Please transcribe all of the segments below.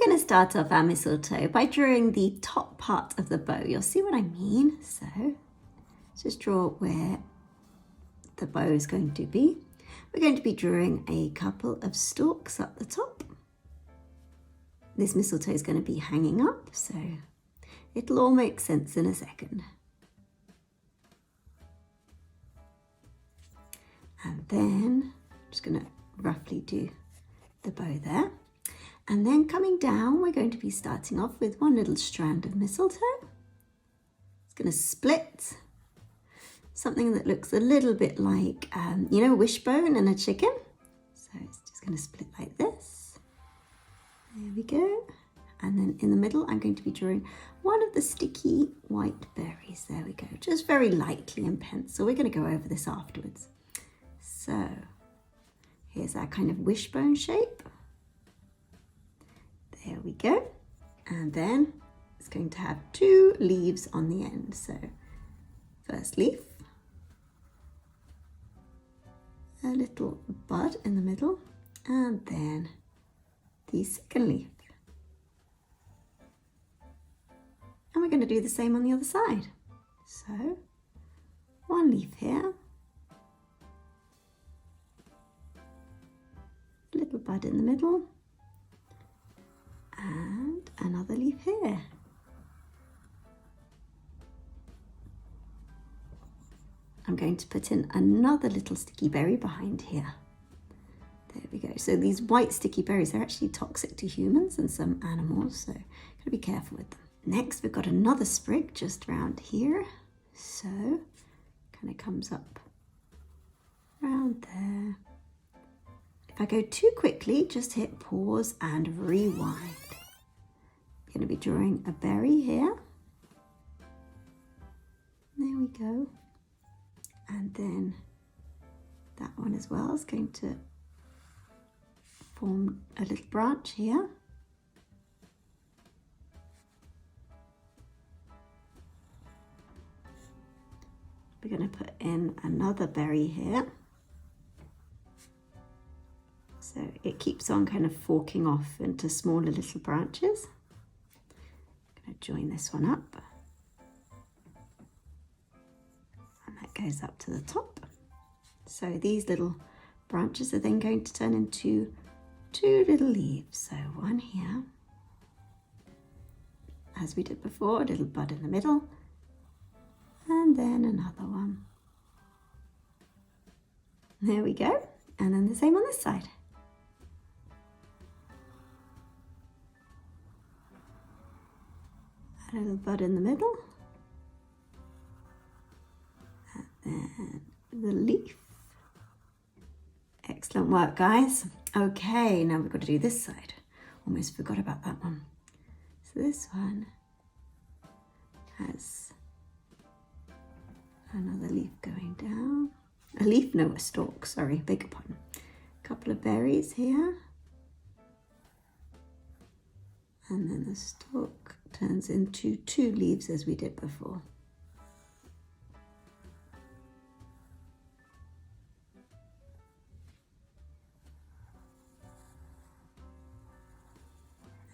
going to start off our mistletoe by drawing the top part of the bow. You'll see what I mean. So just draw where the bow is going to be. We're going to be drawing a couple of stalks up the top. This mistletoe is going to be hanging up, so it'll all make sense in a second. And then I'm just going to roughly do the bow there. And then coming down, we're going to be starting off with one little strand of mistletoe. It's going to split. Something that looks a little bit like, you know, a wishbone and a chicken. So it's just going to split like this. There we go. And then in the middle, I'm going to be drawing one of the sticky white berries. There we go. Just very lightly in pencil. We're going to go over this afterwards. So here's our kind of wishbone shape. There we go. And then it's going to have two leaves on the end. So first leaf, a little bud in the middle, and then the second leaf. And we're going to do the same on the other side. So one leaf here, a little bud in the middle, and another leaf here. I'm going to put in another little sticky berry behind here. There we go. So these white sticky berries are actually toxic to humans and some animals, so gotta be careful with them. Next, we've got another sprig just around here. So kind of comes up around there. If I go too quickly, just hit pause and rewind. I'm going to be drawing a berry here. There we go. And then that one as well is going to form a little branch here. We're going to put in another berry here. So it keeps on kind of forking off into smaller little branches. I'm going to join this one up. And that goes up to the top. So these little branches are then going to turn into two little leaves. So one here, as we did before, a little bud in the middle, and then another one. There we go. And then the same on this side. A little bud in the middle, and then the leaf. Excellent work, guys. Okay, now we've got to do this side. Almost forgot about that one. So this one has another leaf going down. A leaf, no, a stalk, sorry, beg your pardon. A couple of berries here. And then the stalk turns into two leaves as we did before.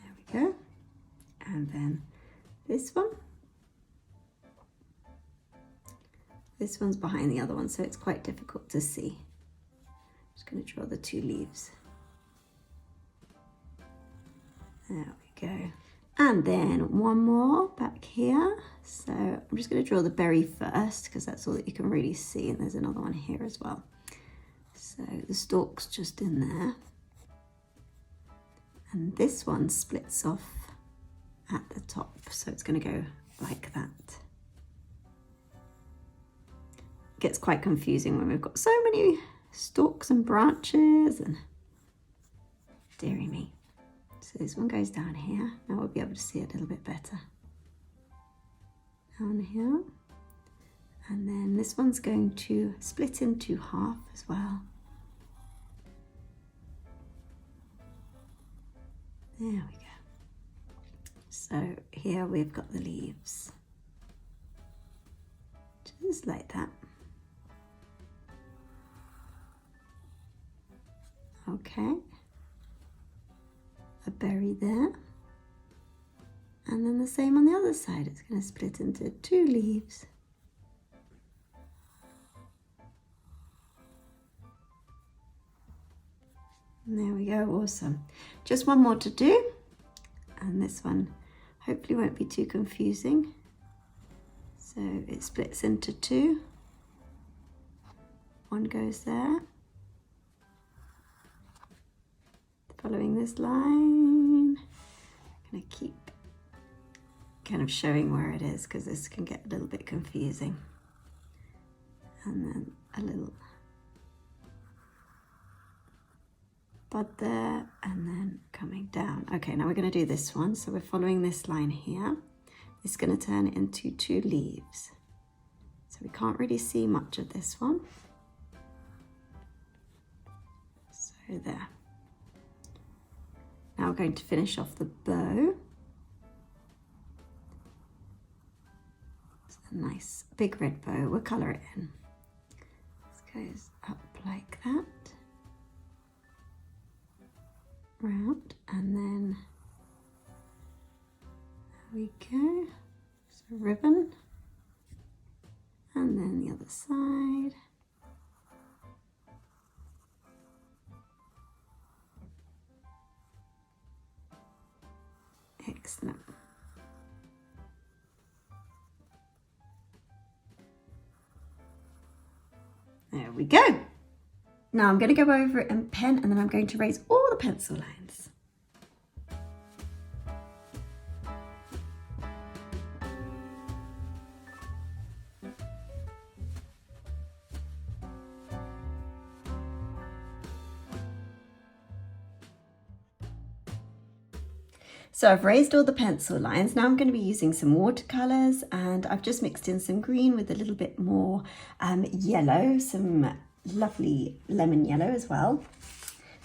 There we go. And then this one. This one's behind the other one, so it's quite difficult to see. I'm just going to draw the two leaves. There we go. And then one more back here. So I'm just going to draw the berry first because that's all that you can really see. And there's another one here as well. So the stalk's just in there. And this one splits off at the top. So it's going to go like that. It gets quite confusing when we've got so many stalks and branches and dearie me. So this one goes down here. Now we'll be able to see it a little bit better. Down here. And then this one's going to split into half as well. There we go. So here we've got the leaves. Just like that. Okay. A berry there. And then the same on the other side. It's going to split into 2 leaves. And there we go, awesome. Just one more to do. And this one hopefully won't be too confusing. So it splits into 2. One goes there. Following this line. I'm going to keep kind of showing where it is because this can get a little bit confusing. And then a little bud there, and then coming down. Okay, now we're going to do this one. So we're following this line here. It's going to turn into 2 leaves. So we can't really see much of this one. So there. Now we're going to finish off the bow. It's a nice big red bow. We'll colour it in. This goes up like that. Round, and then there we go. So ribbon, and then the other side. Excellent. There we go. Now I'm going to go over it in pen, and then I'm going to raise all the pencil lines. So I've raised all the pencil lines. Now I'm going to be using some watercolours, and I've just mixed in some green with a little bit more yellow, some lovely lemon yellow as well.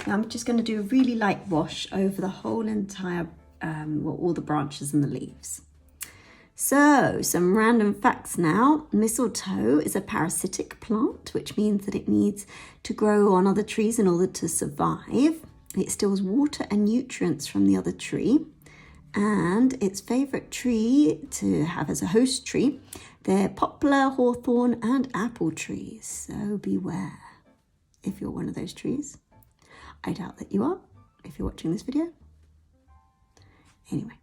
Now I'm just going to do a really light wash over the whole entire, well, all the branches and the leaves. So some random facts now. Mistletoe is a parasitic plant, which means that it needs to grow on other trees in order to survive. It steals water and nutrients from the other tree. And its favourite tree to have as a host tree, they're poplar, hawthorn and apple trees. So beware if you're one of those trees. I doubt that you are if you're watching this video. Anyway.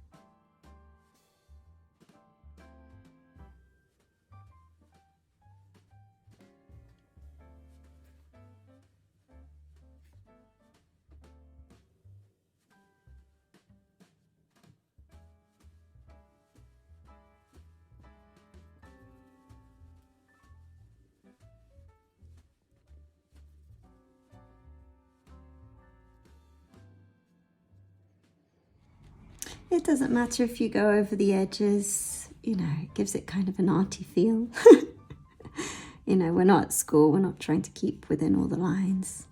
It doesn't matter if you go over the edges, you know, it gives it kind of an arty feel. You know, we're not at school, we're not trying to keep within all the lines.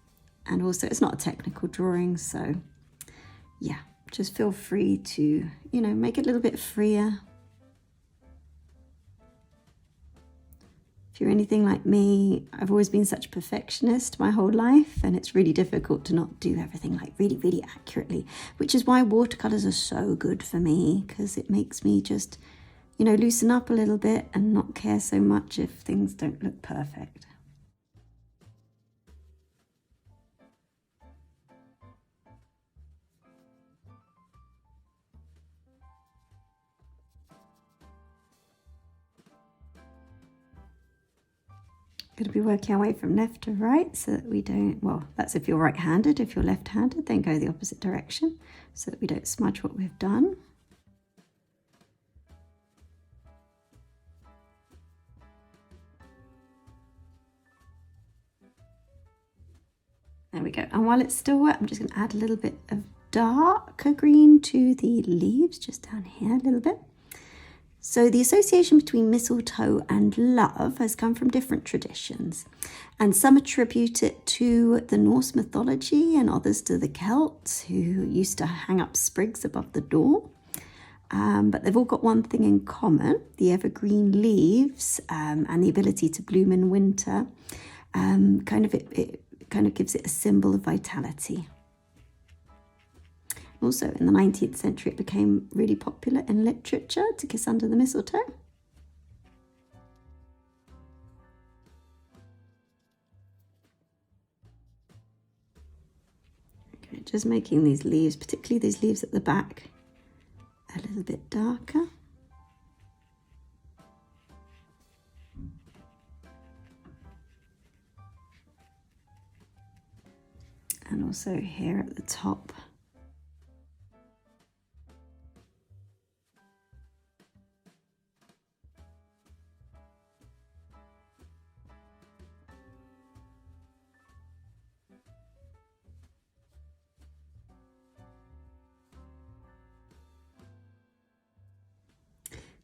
And also it's not a technical drawing, so yeah, just feel free to, you know, make it a little bit freer. If you're anything like me, I've always been such a perfectionist my whole life, and it's really difficult to not do everything like really accurately, which is why watercolors are so good for me, because it makes me just, you know, loosen up a little bit and not care so much if things don't look perfect. Going to be working our way from left to right so that we don't, well, that's if you're right-handed. If you're left-handed, then go the opposite direction so that we don't smudge what we've done. There we go. And while it's still wet, I'm just going to add a little bit of darker green to the leaves, just down here a little bit. So the association between mistletoe and love has come from different traditions, and some attribute it to the Norse mythology and others to the Celts, who used to hang up sprigs above the door. But they've all got one thing in common: the evergreen leaves and the ability to bloom in winter. It kind of gives it a symbol of vitality. Also, in the 19th century, it became really popular in literature to kiss under the mistletoe. Okay, just making these leaves, particularly these leaves at the back, a little bit darker. And also here at the top.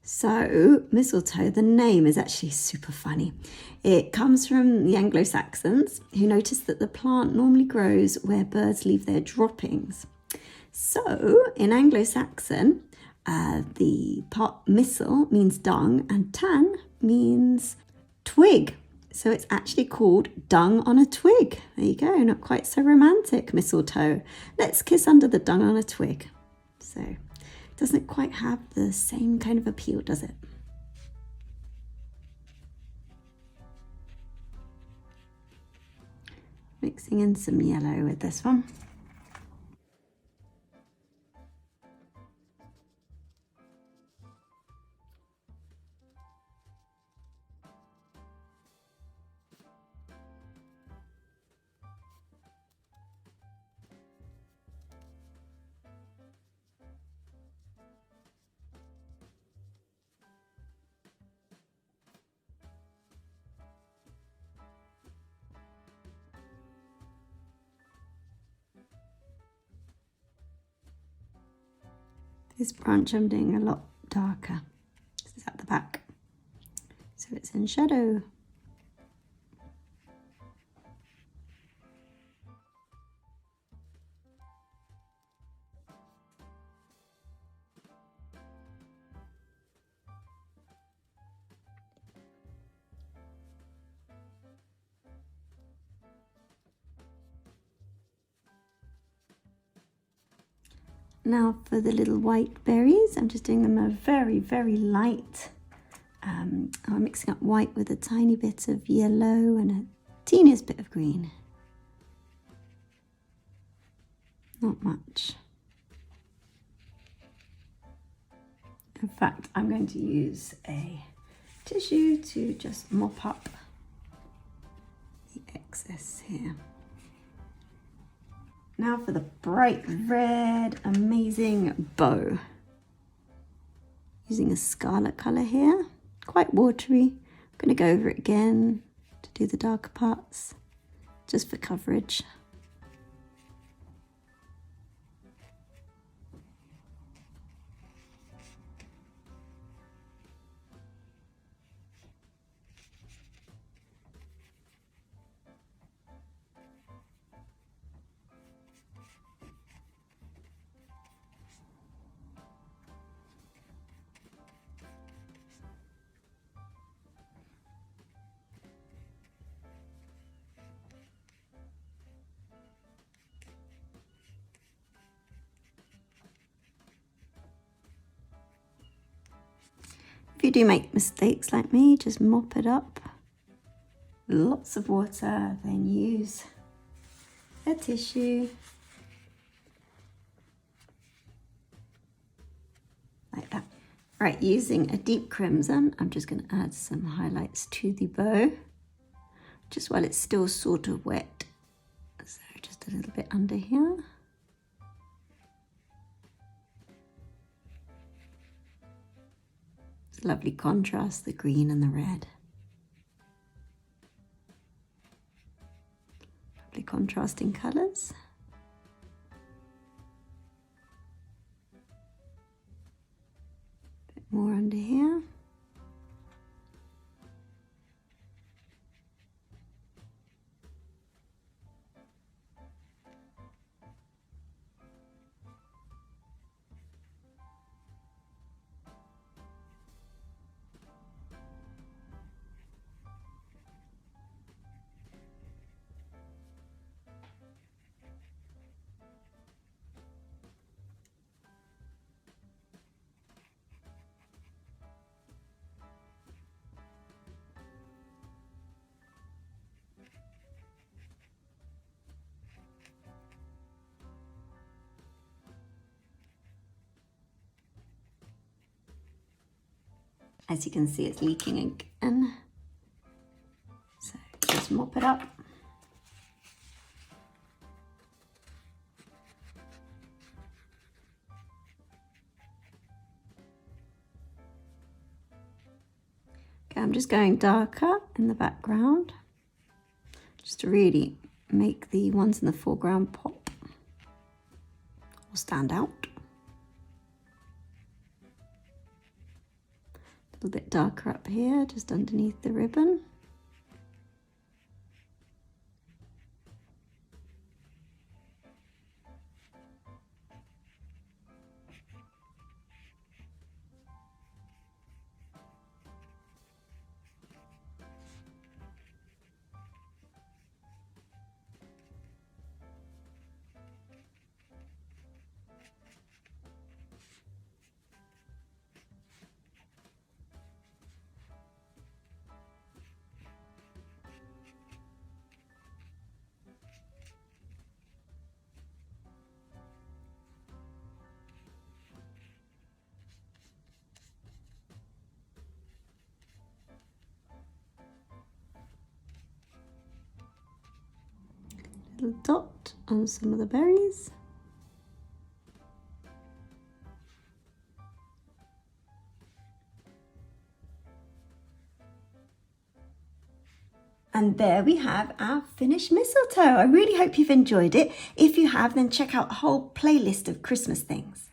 So, mistletoe, the name is actually super funny. It comes from the Anglo-Saxons, who noticed that the plant normally grows where birds leave their droppings. So, in Anglo-Saxon, the part mistle means dung and tan means twig. So it's actually called dung on a twig. There you go, not quite so romantic, mistletoe. Let's kiss under the dung on a twig. So, doesn't quite have the same kind of appeal, does it? Mixing in some yellow with this one. This branch I'm doing a lot darker. This is at the back, so it's in shadow. Now for the little white berries, I'm just doing them a very, very light. I'm mixing up white with a tiny bit of yellow and a teeniest bit of green. Not much. In fact, I'm going to use a tissue to just mop up the excess here. Now for the bright red, amazing bow. Using a scarlet colour here, quite watery. I'm going to go over it again to do the darker parts, just for coverage. If you do make mistakes like me, just mop it up. Lots of water, then use a tissue. Like that. Right, using a deep crimson, I'm just going to add some highlights to the bow, just while it's still sort of wet. So just a little bit under here. It's a lovely contrast, the green and the red. Lovely contrasting colours. Bit more under here. As you can see, it's leaking again. So just mop it up. Okay, I'm just going darker in the background, just to really make the ones in the foreground pop or stand out. A little bit darker up here, just underneath the ribbon. Little dot on some of the berries. And there we have our finished mistletoe. I really hope you've enjoyed it. If you have, then check out a whole playlist of Christmas things.